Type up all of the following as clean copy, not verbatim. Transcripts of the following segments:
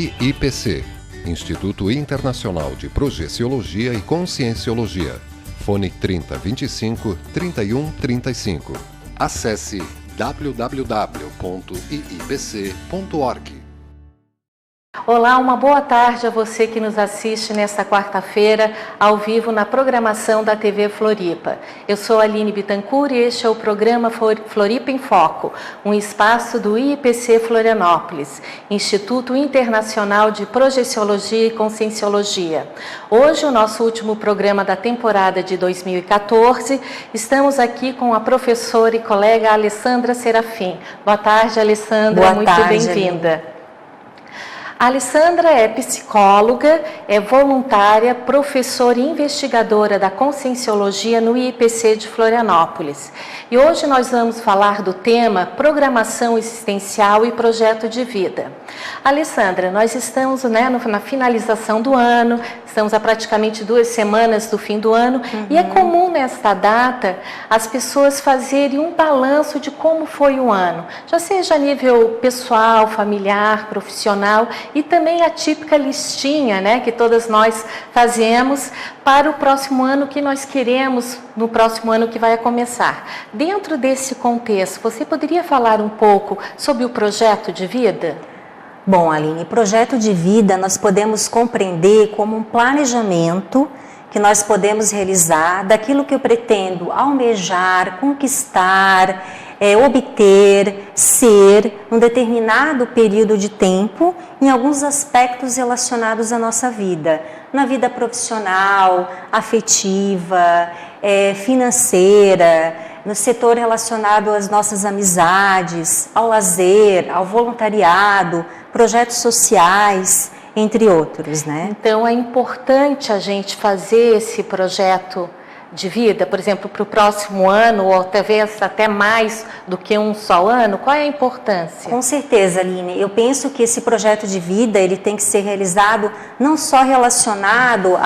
IIPC, Instituto Internacional de Projeciologia e Conscienciologia. Fone 3025 3135. Acesse www.iipc.org. Olá, uma boa tarde a você que nos assiste nesta quarta-feira, ao vivo na programação da TV Floripa. Eu sou Aline Bittencourt e este é o programa Floripa em Foco, um espaço do IIPC Florianópolis, Instituto Internacional de Projeciologia e Conscienciologia. Hoje, o nosso último programa da temporada de 2014, estamos aqui com a professora e colega Alessandra Serafim. Boa tarde, Alessandra, muito bem-vinda. A Alessandra é psicóloga, é voluntária, professora e investigadora da Conscienciologia no IIPC de Florianópolis. E hoje nós vamos falar do tema Programação Existencial e Projeto de Vida. Alessandra, nós estamos na finalização do ano, estamos a praticamente 2 semanas do fim do ano, e é comum nesta data as pessoas fazerem um balanço de como foi o ano, já seja a nível pessoal, familiar, profissional, e também a típica listinha, que todas nós fazemos para o próximo ano que nós queremos, no próximo ano que vai começar. Dentro desse contexto, você poderia falar um pouco sobre o projeto de vida? Bom, Aline, projeto de vida nós podemos compreender como um planejamento que nós podemos realizar daquilo que eu pretendo almejar, conquistar, obter, ser, num determinado período de tempo, em alguns aspectos relacionados à nossa vida. Na vida profissional, afetiva, financeira, no setor relacionado às nossas amizades, ao lazer, ao voluntariado, projetos sociais, entre outros, Então é importante a gente fazer esse projeto de vida, por exemplo, para o próximo ano, ou talvez até mais do que um só ano? Qual é a importância? Com certeza, Aline. Eu penso que esse projeto de vida, ele tem que ser realizado não só relacionado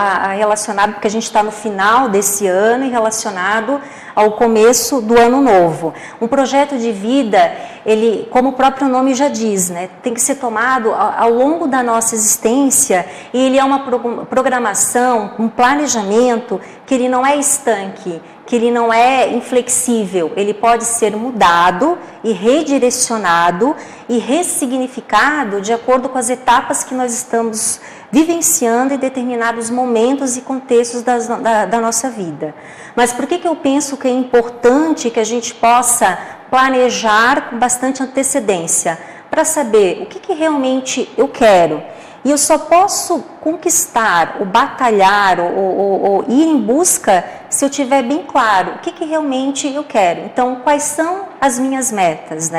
porque a gente está no final desse ano e relacionado ao começo do ano novo. Um projeto de vida, ele, como o próprio nome já diz, tem que ser tomado ao longo da nossa existência, e ele é uma programação, um planejamento que ele não é estanque, que ele não é inflexível, ele pode ser mudado e redirecionado e ressignificado de acordo com as etapas que nós estamos vivenciando em determinados momentos e contextos da nossa vida. Mas por que eu penso que é importante que a gente possa planejar com bastante antecedência, para saber o que realmente eu quero? E eu só posso conquistar, ou batalhar, ou ir em busca, se eu tiver bem claro o que realmente eu quero. Então, quais são as minhas metas,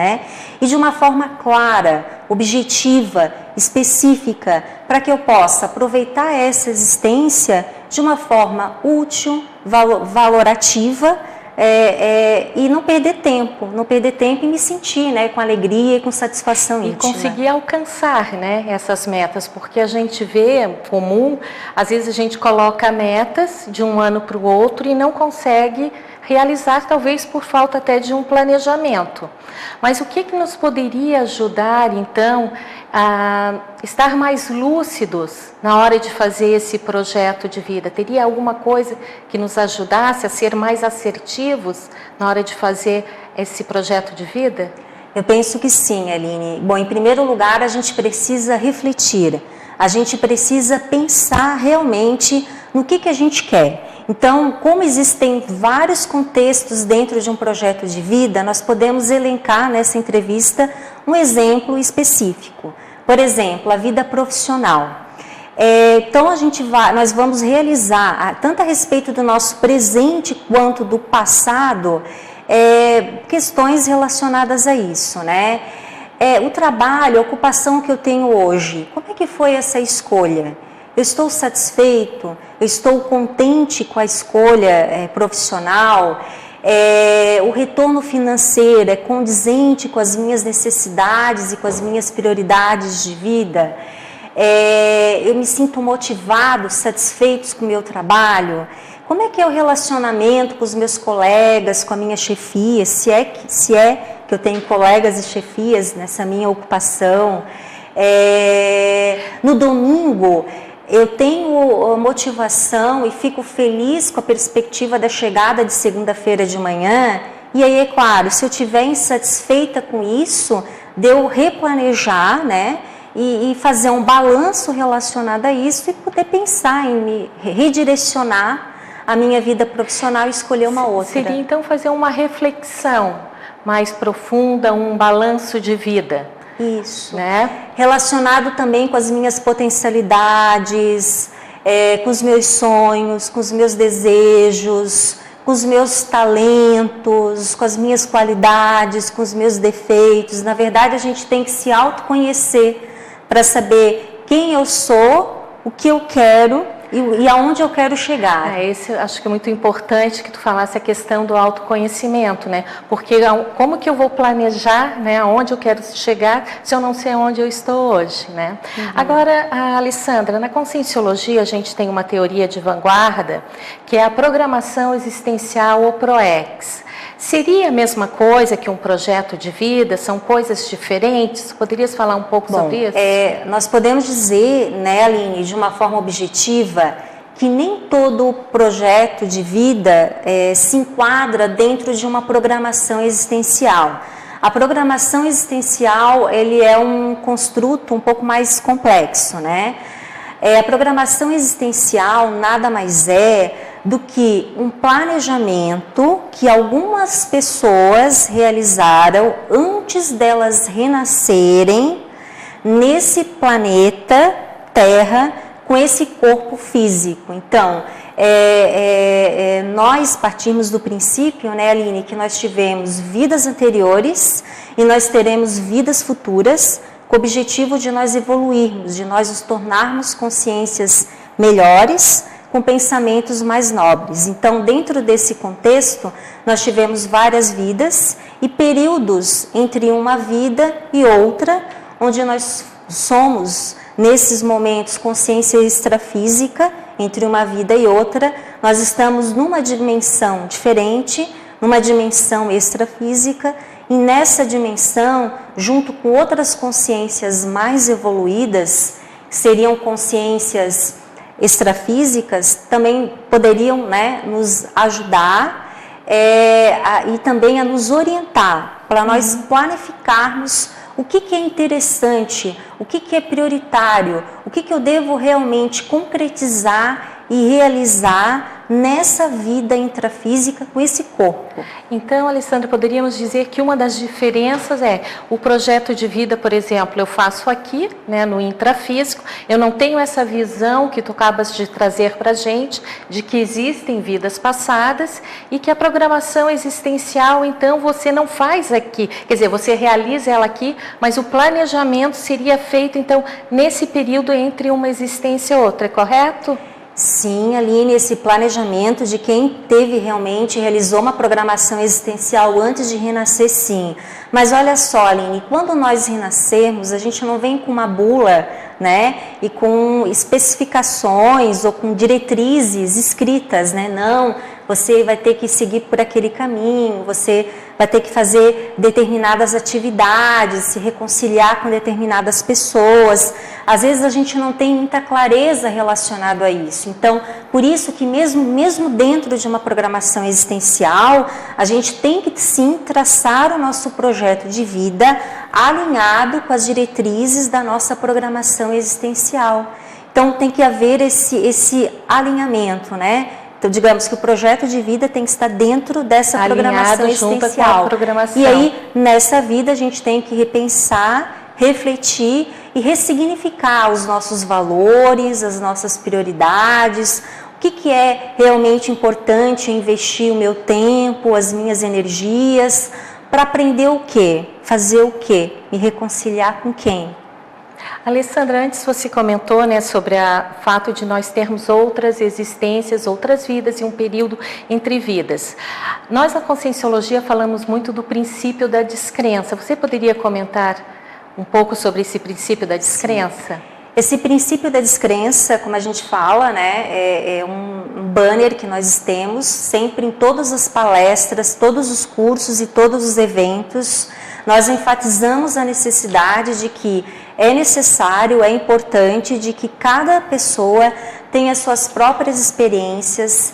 E de uma forma clara, objetiva, específica, para que eu possa aproveitar essa existência de uma forma útil, valorativa, e não perder tempo e me sentir com alegria e com satisfação íntima. E conseguir alcançar essas metas, porque a gente vê comum, às vezes a gente coloca metas de um ano para o outro e não consegue realizar, talvez por falta até de um planejamento. Mas o que nos poderia ajudar, então, a estar mais lúcidos na hora de fazer esse projeto de vida? Teria alguma coisa que nos ajudasse a ser mais assertivos na hora de fazer esse projeto de vida? Eu penso que sim, Aline. Bom, em primeiro lugar, a gente precisa refletir, a gente precisa pensar realmente no que a gente quer. Então, como existem vários contextos dentro de um projeto de vida, nós podemos elencar nessa entrevista um exemplo específico. Por exemplo, a vida profissional. Então, nós vamos realizar, tanto a respeito do nosso presente quanto do passado, questões relacionadas a isso, o trabalho, a ocupação que eu tenho hoje, como é que foi essa escolha? Eu estou satisfeito? Eu estou contente com a escolha profissional? O retorno financeiro é condizente com as minhas necessidades e com as minhas prioridades de vida? Eu me sinto motivado, satisfeito com o meu trabalho? Como é que é o relacionamento com os meus colegas, com a minha chefia? Se é que eu tenho colegas e chefias nessa minha ocupação? No domingo, eu tenho motivação e fico feliz com a perspectiva da chegada de segunda-feira de manhã. E aí, é claro, se eu estiver insatisfeita com isso, de eu replanejar, né? E fazer um balanço relacionado a isso e poder pensar em me redirecionar a minha vida profissional e escolher uma outra. Seria então fazer uma reflexão mais profunda, um balanço de vida. Isso. Né? Relacionado também com as minhas potencialidades, com os meus sonhos, com os meus desejos, com os meus talentos, com as minhas qualidades, com os meus defeitos. Na verdade, a gente tem que se autoconhecer para saber quem eu sou, o que eu quero e aonde eu quero chegar. Esse acho que é muito importante que tu falasse a questão do autoconhecimento, né? Porque como que eu vou planejar, né, aonde eu quero chegar se eu não sei onde eu estou hoje, né? Agora, Alessandra, na Conscienciologia a gente tem uma teoria de vanguarda que é a programação existencial ou ProEx. Seria a mesma coisa que um projeto de vida? São coisas diferentes? Poderias falar um pouco sobre isso? Nós podemos dizer, né, Aline, de uma forma objetiva, que nem todo projeto de vida se enquadra dentro de uma programação existencial. A programação existencial, ele é um construto um pouco mais complexo, né? A programação existencial nada mais é do que um planejamento que algumas pessoas realizaram antes delas renascerem nesse planeta Terra com esse corpo físico. Então, nós partimos do princípio, né, Aline, que nós tivemos vidas anteriores e nós teremos vidas futuras com o objetivo de nós evoluirmos, de nós nos tornarmos consciências melhores, com pensamentos mais nobres. Então, dentro desse contexto, nós tivemos várias vidas e períodos entre uma vida e outra, onde nós somos, nesses momentos, consciência extrafísica, entre uma vida e outra, nós estamos numa dimensão diferente, numa dimensão extrafísica, e nessa dimensão, junto com outras consciências mais evoluídas, seriam consciências extrafísicas, também poderiam, né, nos ajudar e também a nos orientar, para nós planificarmos o que é interessante, o que é prioritário, o que eu devo realmente concretizar e realizar nessa vida intrafísica com esse corpo. Então, Alessandra, poderíamos dizer que uma das diferenças é o projeto de vida, por exemplo, eu faço aqui, né, no intrafísico, eu não tenho essa visão que tu acabas de trazer para a gente, de que existem vidas passadas e que a programação existencial, então, você não faz aqui, quer dizer, você realiza ela aqui, mas o planejamento seria feito, então, nesse período entre uma existência e outra, é correto? Sim, Aline, esse planejamento de quem realizou uma programação existencial antes de renascer, sim. Mas olha só, Aline, quando nós renascermos, a gente não vem com uma bula, né, e com especificações ou com diretrizes escritas, né, não, você vai ter que seguir por aquele caminho, você vai ter que fazer determinadas atividades, se reconciliar com determinadas pessoas. Às vezes a gente não tem muita clareza relacionado a isso. Então, por isso que mesmo dentro de uma programação existencial, a gente tem que sim traçar o nosso projeto de vida alinhado com as diretrizes da nossa programação existencial. Então, tem que haver esse alinhamento, né? Então, digamos que o projeto de vida tem que estar dentro dessa programação existencial. E aí, nessa vida, a gente tem que repensar, refletir e ressignificar os nossos valores, as nossas prioridades, o que é realmente importante investir o meu tempo, as minhas energias, para aprender o quê? Fazer o quê? Me reconciliar com quem? Alessandra, antes você comentou, né, sobre o fato de nós termos outras existências, outras vidas e um período entre vidas. Nós na Conscienciologia falamos muito do princípio da descrença. Você poderia comentar um pouco sobre esse princípio da descrença? Sim. Esse princípio da descrença, como a gente fala, né, é um banner que nós temos sempre em todas as palestras, todos os cursos e todos os eventos. Nós enfatizamos a necessidade de que é necessário, é importante de que cada pessoa tenha suas próprias experiências,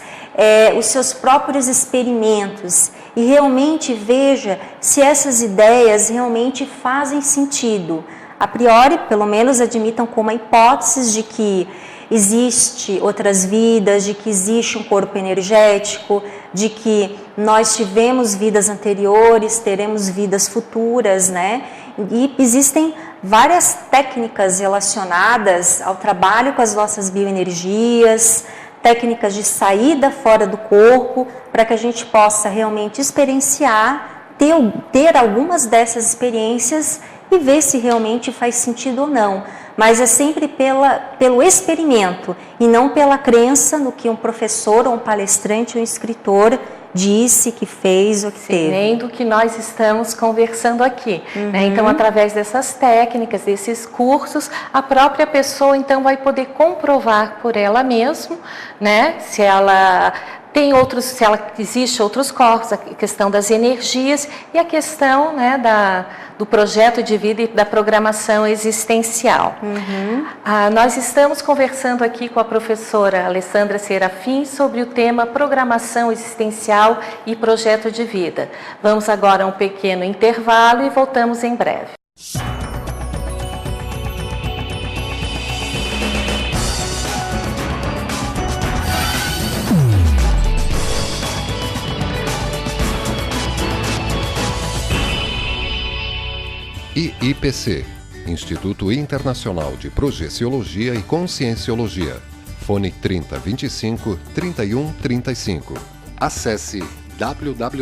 os seus próprios experimentos e realmente veja se essas ideias realmente fazem sentido. A priori, pelo menos admitam como hipóteses de que existe outras vidas, de que existe um corpo energético, de que nós tivemos vidas anteriores, teremos vidas futuras, né? E existem várias técnicas relacionadas ao trabalho com as nossas bioenergias, técnicas de saída fora do corpo, para que a gente possa realmente experienciar, ter algumas dessas experiências e ver se realmente faz sentido ou não. Mas é sempre pelo experimento e não pela crença no que um professor ou um palestrante ou um escritor disse, que fez ou que teve. Nem do que nós estamos conversando aqui. Né? Então, através dessas técnicas, desses cursos, a própria pessoa então vai poder comprovar por ela mesma, né? Se ela tem outros, se existe outros corpos, a questão das energias e a questão, né, do projeto de vida e da programação existencial. Nós estamos conversando aqui com a professora Alessandra Serafim sobre o tema programação existencial e projeto de vida. Vamos agora a um pequeno intervalo e voltamos em breve. IIPC, Instituto Internacional de Projeciologia e Conscienciologia. Fone 3025 3135. Acesse www.iipc.org.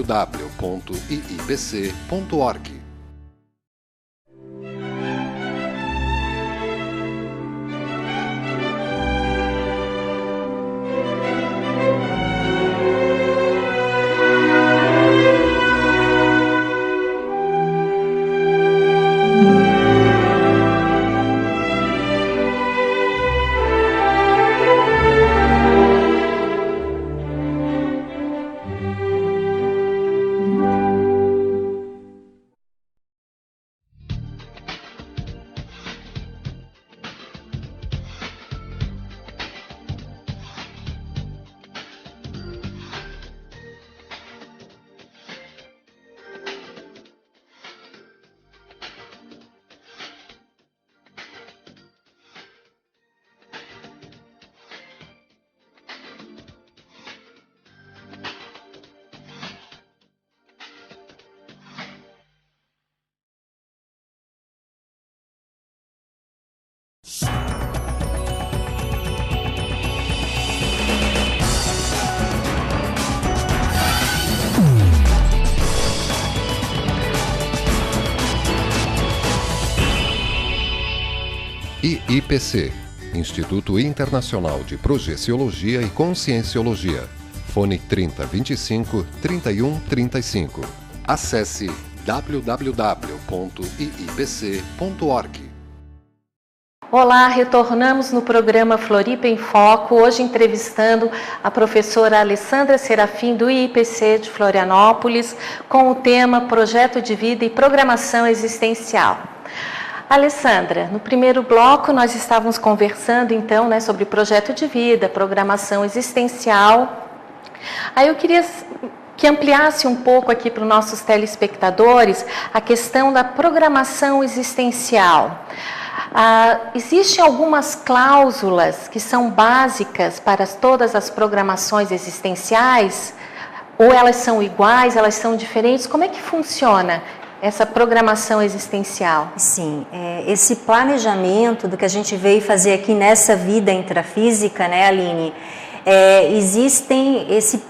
IIPC, Instituto Internacional de Projeciologia e Conscienciologia. Fone 3025 3135. Acesse www.iipc.org. Olá, retornamos no programa Floripa em Foco, hoje entrevistando a professora Alessandra Serafim do IIPC de Florianópolis, com o tema Projeto de Vida e Programação Existencial. Alessandra, no primeiro bloco nós estávamos conversando então, né, sobre projeto de vida, programação existencial. Aí eu queria que ampliasse um pouco aqui para os nossos telespectadores a questão da programação existencial. Existem algumas cláusulas que são básicas para todas as programações existenciais? Ou elas são iguais, elas são diferentes? Como é que funciona essa programação existencial? Sim, esse planejamento do que a gente veio fazer aqui nessa vida intrafísica, né, Aline? Esse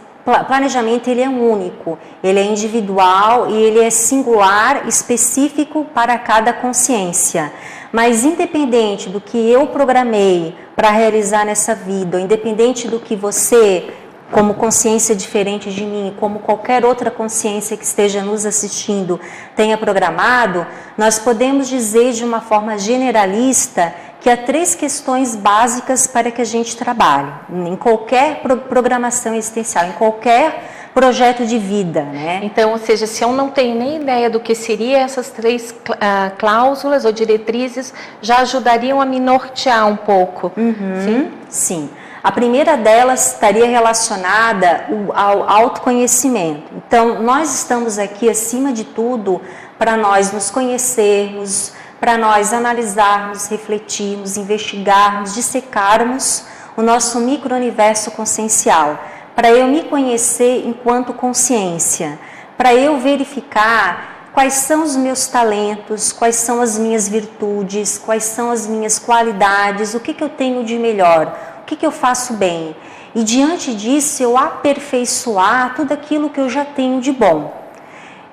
planejamento, ele é único, ele é individual e ele é singular, específico para cada consciência. Mas independente do que eu programei para realizar nessa vida, independente do que você, como consciência diferente de mim, como qualquer outra consciência que esteja nos assistindo, tenha programado, nós podemos dizer de uma forma generalista que há 3 questões básicas para que a gente trabalhe, em qualquer programação existencial, em qualquer projeto de vida, né? Então, ou seja, se eu não tenho nem ideia do que seria essas 3 cláusulas ou diretrizes, já ajudariam a me nortear um pouco. Sim? Sim. A primeira delas estaria relacionada ao autoconhecimento. Então, nós estamos aqui, acima de tudo, para nós nos conhecermos, para nós analisarmos, refletirmos, investigarmos, dissecarmos o nosso micro-universo consciencial, para eu me conhecer enquanto consciência, para eu verificar quais são os meus talentos, quais são as minhas virtudes, quais são as minhas qualidades, o que eu tenho de melhor, o que eu faço bem. E diante disso eu aperfeiçoar tudo aquilo que eu já tenho de bom.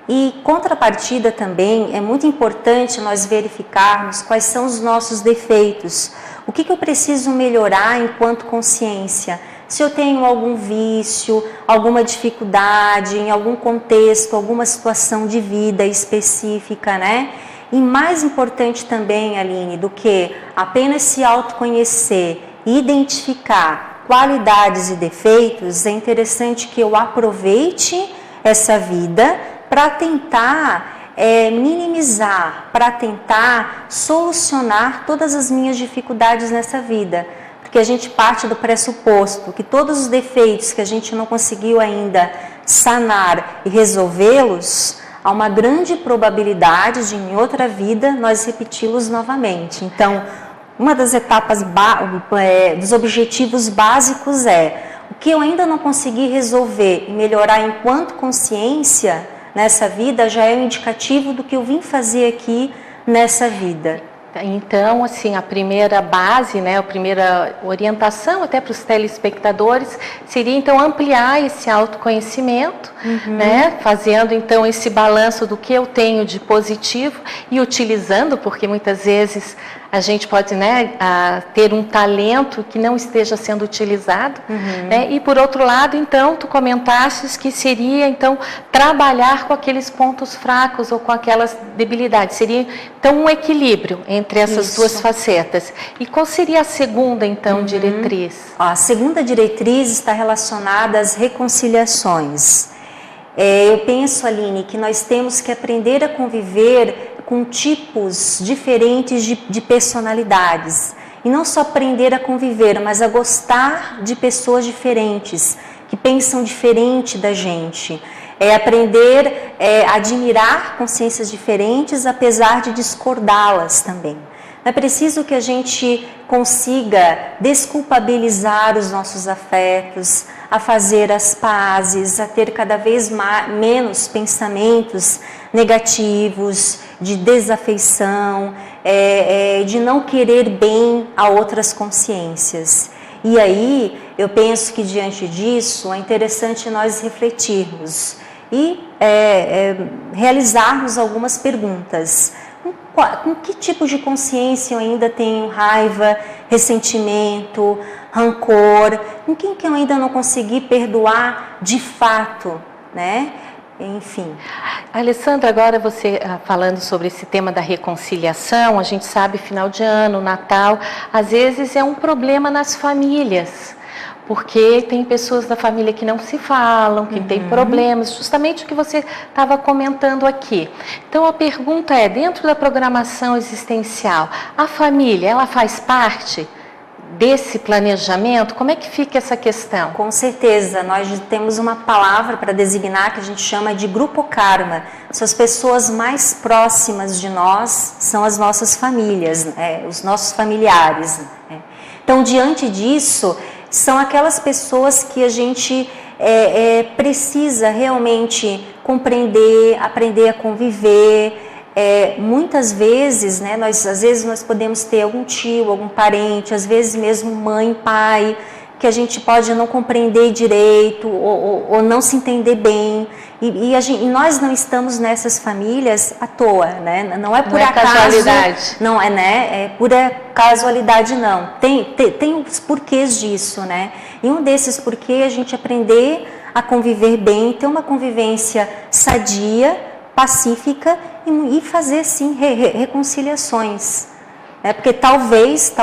E contrapartida também, é muito importante nós verificarmos quais são os nossos defeitos, o que eu preciso melhorar enquanto consciência. Se eu tenho algum vício, alguma dificuldade em algum contexto, alguma situação de vida específica, né? E mais importante também, Aline, do que apenas se autoconhecer e identificar qualidades e defeitos, é interessante que eu aproveite essa vida para tentar minimizar, para tentar solucionar todas as minhas dificuldades nessa vida. Porque a gente parte do pressuposto que todos os defeitos que a gente não conseguiu ainda sanar e resolvê-los, há uma grande probabilidade de em outra vida nós repeti-los novamente. Então, uma das etapas, dos objetivos básicos o que eu ainda não consegui resolver e melhorar enquanto consciência nessa vida já é um indicativo do que eu vim fazer aqui nessa vida. Então, assim, a primeira base, né, a primeira orientação até para os telespectadores seria, então, ampliar esse autoconhecimento, né, fazendo, então, esse balanço do que eu tenho de positivo e utilizando, porque muitas vezes a gente pode, né, ter um talento que não esteja sendo utilizado, né? E por outro lado, então, tu comentaste que seria, então, trabalhar com aqueles pontos fracos ou com aquelas debilidades. Seria, então, um equilíbrio entre essas duas facetas. E qual seria a segunda, então, diretriz? A segunda diretriz está relacionada às reconciliações. Eu penso, Aline, que nós temos que aprender a conviver com tipos diferentes de personalidades. E não só aprender a conviver, mas a gostar de pessoas diferentes, que pensam diferente da gente. Aprender a admirar consciências diferentes, apesar de discordá-las também. É preciso que a gente consiga desculpabilizar os nossos afetos, a fazer as pazes, a ter cada vez menos pensamentos negativos, de desafeição, de não querer bem a outras consciências. E aí, eu penso que diante disso é interessante nós refletirmos e realizarmos algumas perguntas. Com que tipo de consciência eu ainda tenho raiva, ressentimento, rancor? Com quem que eu ainda não consegui perdoar de fato, né? Enfim. Alessandra, agora você falando sobre esse tema da reconciliação, a gente sabe, final de ano, Natal, às vezes é um problema nas famílias, porque tem pessoas da família que não se falam, que tem problemas, justamente o que você estava comentando aqui. Então a pergunta é, dentro da programação existencial, a família, ela faz parte desse planejamento? Como é que fica essa questão? Com certeza, nós temos uma palavra para designar que a gente chama de grupo karma. São as pessoas mais próximas de nós, são as nossas famílias, os nossos familiares. Então, diante disso, são aquelas pessoas que a gente precisa realmente compreender, aprender a conviver. Muitas vezes, né, às vezes nós podemos ter algum tio, algum parente, às vezes mesmo mãe, pai, que a gente pode não compreender direito ou não se entender bem. E nós não estamos nessas famílias à toa, né? Não é por acaso. Casualidade. Não é, né? É pura casualidade, não. Tem os porquês disso, né? E um desses porquês é a gente aprender a conviver bem, ter uma convivência sadia, pacífica e fazer, sim, reconciliações. Porque talvez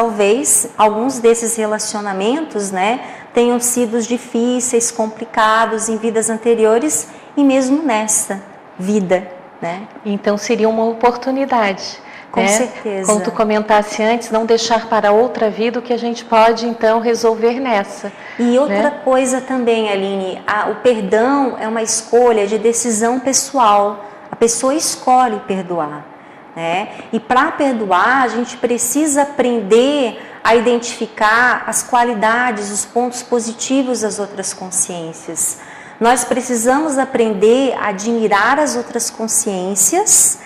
alguns desses relacionamentos, né, tenham sido difíceis, complicados em vidas anteriores e mesmo nessa vida, né? Então seria uma oportunidade. Com certeza. Como tu comentasse antes, não deixar para outra vida o que a gente pode, então, resolver nessa. E outra coisa também, Aline, o perdão é uma escolha de decisão pessoal. A pessoa escolhe perdoar, né? E para perdoar, a gente precisa aprender a identificar as qualidades, os pontos positivos das outras consciências. Nós precisamos aprender a admirar as outras consciências,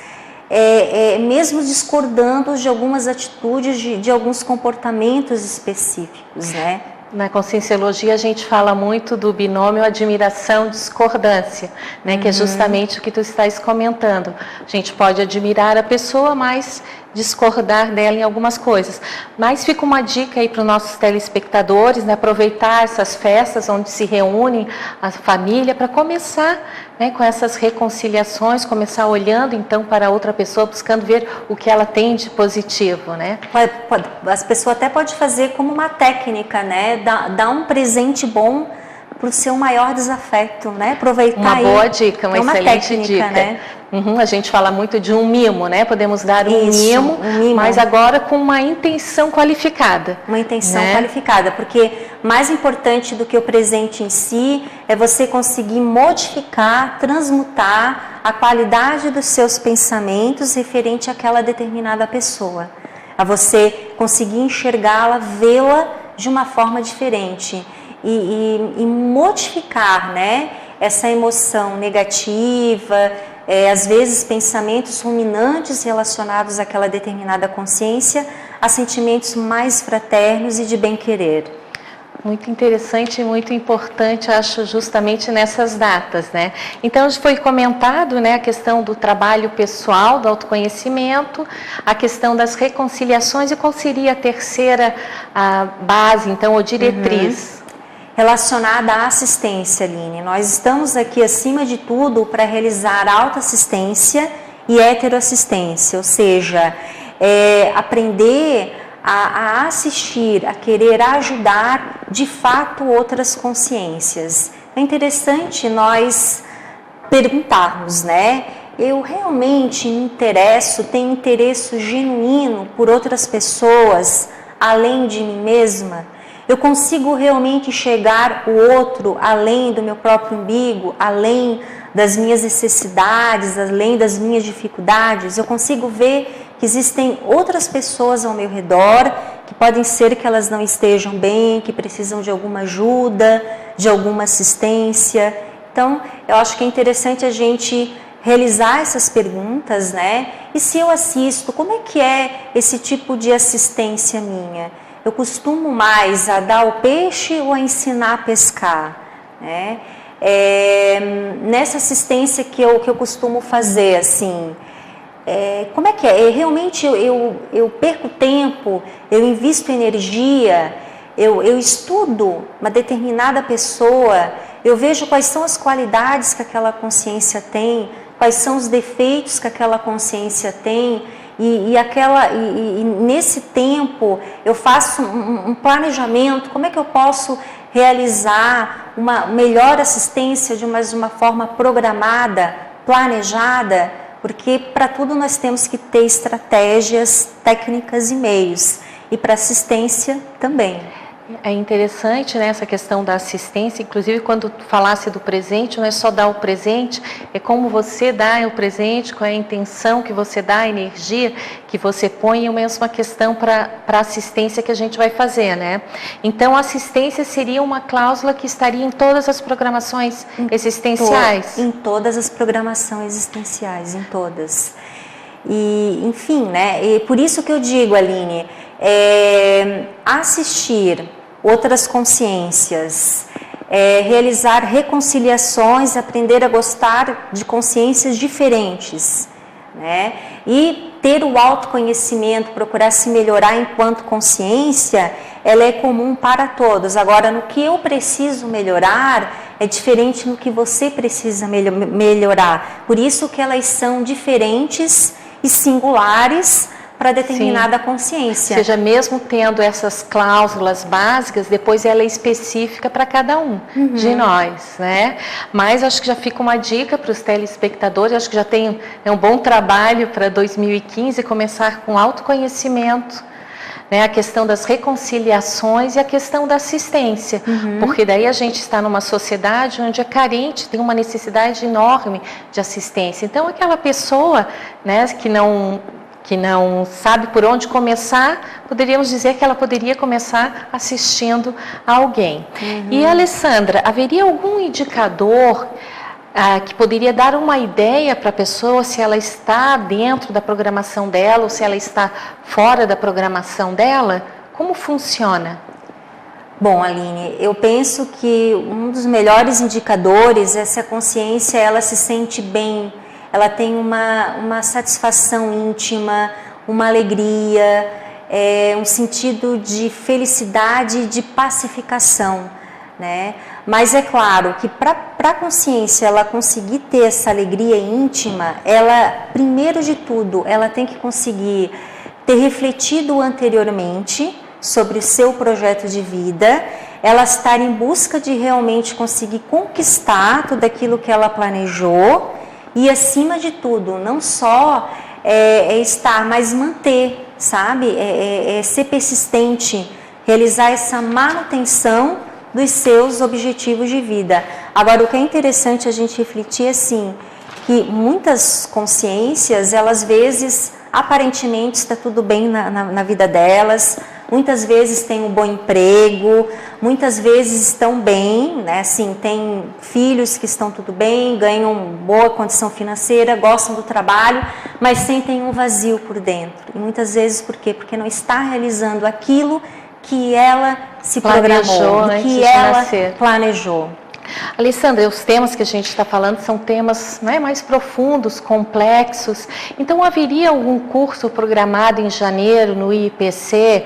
mesmo discordando de algumas atitudes, de alguns comportamentos específicos, né? Na Conscienciologia a gente fala muito do binômio admiração-discordância, né? Que é justamente o que tu estás comentando. A gente pode admirar a pessoa, mas discordar dela em algumas coisas. Mas fica uma dica aí para os nossos telespectadores, né? Aproveitar essas festas onde se reúnem a família para começar, né, com essas reconciliações, começar olhando então para outra pessoa, buscando ver o que ela tem de positivo, né? As pessoas até podem fazer como uma técnica, né? Dar um presente bom para o seu maior desafeto, né? Aproveitar uma boa dica, uma excelente técnica, dica. Né? A gente fala muito de um mimo, né? Podemos dar um mimo, mas agora com uma intenção qualificada. Uma intenção qualificada, porque mais importante do que o presente em si é você conseguir modificar, transmutar a qualidade dos seus pensamentos referente àquela determinada pessoa. A você conseguir enxergá-la, vê-la de uma forma diferente e modificar, né, essa emoção negativa, às vezes pensamentos ruminantes relacionados àquela determinada consciência, a sentimentos mais fraternos e de bem-querer. Muito interessante e muito importante, acho, justamente nessas datas, né? Então, foi comentado, né, a questão do trabalho pessoal, do autoconhecimento, a questão das reconciliações, e qual seria a terceira base, então, ou diretriz? Relacionada à assistência, Aline. Nós estamos aqui, acima de tudo, para realizar autoassistência e heteroassistência, ou seja, aprender a assistir, a querer ajudar, de fato, outras consciências. É interessante nós perguntarmos, né? Eu realmente me interesso, tenho interesse genuíno por outras pessoas, além de mim mesma? Eu consigo realmente enxergar o outro além do meu próprio umbigo, além das minhas necessidades, além das minhas dificuldades? Eu consigo ver que existem outras pessoas ao meu redor, que podem ser que elas não estejam bem, que precisam de alguma ajuda, de alguma assistência. Então, eu acho que é interessante a gente realizar essas perguntas, né? E se eu assisto, como é que é esse tipo de assistência minha? Eu costumo mais a dar o peixe ou a ensinar a pescar, né? Nessa assistência que eu costumo fazer, assim, como é que é? Realmente eu perco tempo, eu invisto energia, eu estudo uma determinada pessoa, eu vejo quais são as qualidades que aquela consciência tem, quais são os defeitos que aquela consciência tem, e nesse tempo eu faço um planejamento, como é que eu posso realizar uma melhor assistência de uma forma programada, planejada, porque para tudo nós temos que ter estratégias, técnicas e meios, e para assistência também. É interessante, né, essa questão da assistência, inclusive quando tu falasse do presente, não é só dar o presente, é como você dá o presente, qual é a intenção que você dá, a energia que você põe, é a mesma questão para a assistência que a gente vai fazer, né? Então, a assistência seria uma cláusula que estaria em todas as programações existenciais? Em todas as programações existenciais, em todas. E, enfim, né, e por isso que eu digo, Aline, assistir outras consciências, realizar reconciliações, aprender a gostar de consciências diferentes, né? E ter o autoconhecimento, procurar se melhorar enquanto consciência, ela é comum para todos. Agora, no que eu preciso melhorar, é diferente no que você precisa melhorar. Por isso que elas são diferentes e singulares para determinada consciência. Ou seja, mesmo tendo essas cláusulas básicas, depois ela é específica para cada um de nós, né? Mas acho que já fica uma dica para os telespectadores, acho que já tem um bom trabalho para 2015, começar com autoconhecimento, né, a questão das reconciliações e a questão da assistência, porque daí a gente está numa sociedade onde é carente, tem uma necessidade enorme de assistência. Então, aquela pessoa, né, que não sabe por onde começar, poderíamos dizer que ela poderia começar assistindo a alguém. E, Alessandra, haveria algum indicador que poderia dar uma ideia para a pessoa se ela está dentro da programação dela ou se ela está fora da programação dela? Como funciona? Bom, Aline, eu penso que um dos melhores indicadores é se a consciência ela se sente bem, ela tem uma satisfação íntima, uma alegria, um sentido de felicidade e de pacificação, né? Mas é claro que para a consciência ela conseguir ter essa alegria íntima, ela, primeiro de tudo, ela tem que conseguir ter refletido anteriormente sobre o seu projeto de vida, ela estar em busca de realmente conseguir conquistar tudo aquilo que ela planejou e, acima de tudo, não só estar, mas manter, sabe? Ser persistente, realizar essa manutenção dos seus objetivos de vida. Agora, o que é interessante a gente refletir é assim, que muitas consciências, elas às vezes, aparentemente está tudo bem na vida delas, muitas vezes têm um bom emprego, muitas vezes estão bem, né? Assim, tem filhos que estão tudo bem, ganham boa condição financeira, gostam do trabalho, mas sentem um vazio por dentro. E muitas vezes por quê? Porque não está realizando aquilo que ela se programou, que ela planejou. Alessandra, os temas que a gente está falando são temas, né, mais profundos, complexos. Então, haveria algum curso programado em janeiro no IPC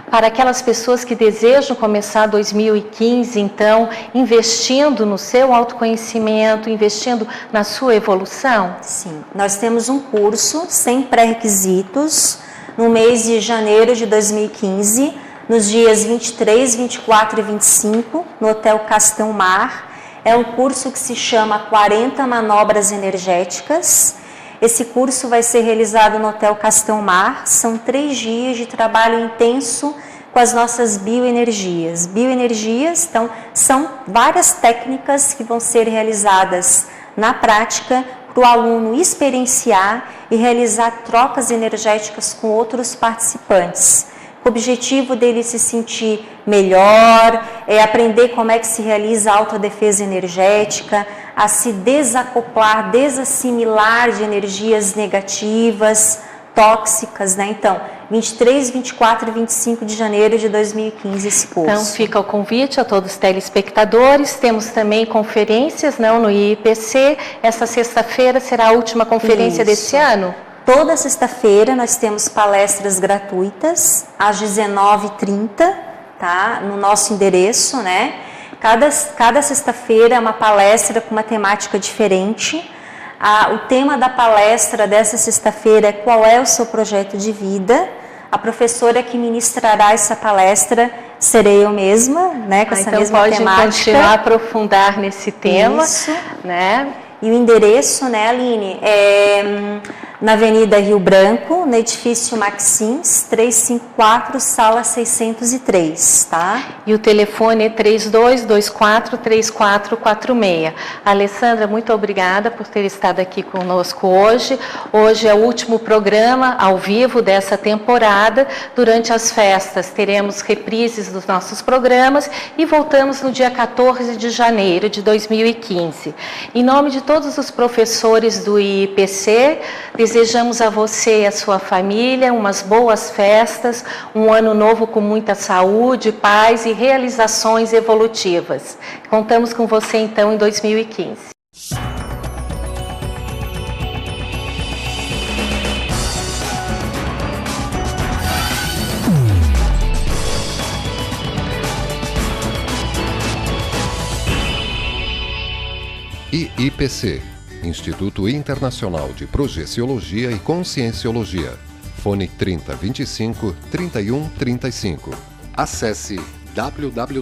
para aquelas pessoas que desejam começar 2015, então, investindo no seu autoconhecimento, investindo na sua evolução? Sim, nós temos um curso sem pré-requisitos no mês de janeiro de 2015, nos dias 23, 24 e 25, no Hotel Castelmar. É um curso que se chama 40 Manobras Energéticas. Esse curso vai ser realizado no Hotel Castelmar. São 3 dias de trabalho intenso com as nossas bioenergias. Bioenergias, então, são várias técnicas que vão ser realizadas na prática para o aluno experienciar e realizar trocas energéticas com outros participantes. O objetivo dele se sentir melhor, aprender como é que se realiza a autodefesa energética, a se desacoplar, desassimilar de energias negativas, tóxicas, né? Então, 23, 24 e 25 de janeiro de 2015 esse curso. Então, fica o convite a todos os telespectadores. Temos também conferências, não, no IPC. Essa sexta-feira será a última conferência desse ano? Toda sexta-feira nós temos palestras gratuitas às 19h30, tá? No nosso endereço, né? Cada sexta-feira é uma palestra com uma temática diferente. O tema da palestra dessa sexta-feira é qual é o seu projeto de vida. A professora que ministrará essa palestra serei eu mesma, né? Com essa mesma temática. Então pode continuar a aprofundar nesse tema. Isso. Né? E o endereço, né, Aline, é na Avenida Rio Branco, no edifício Maxins, 354, sala 603, tá? E o telefone é 3224-3446. Alessandra, muito obrigada por ter estado aqui conosco hoje. Hoje é o último programa ao vivo dessa temporada. Durante as festas teremos reprises dos nossos programas e voltamos no dia 14 de janeiro de 2015. Em nome de todos os professores do IPC, desejamos a você e a sua família umas boas festas, um ano novo com muita saúde, paz e realizações evolutivas. Contamos com você então em 2015. IPC, Instituto Internacional de Projeciologia e Conscienciologia. Fone 30 25 31 35. Acesse www.iipc.org.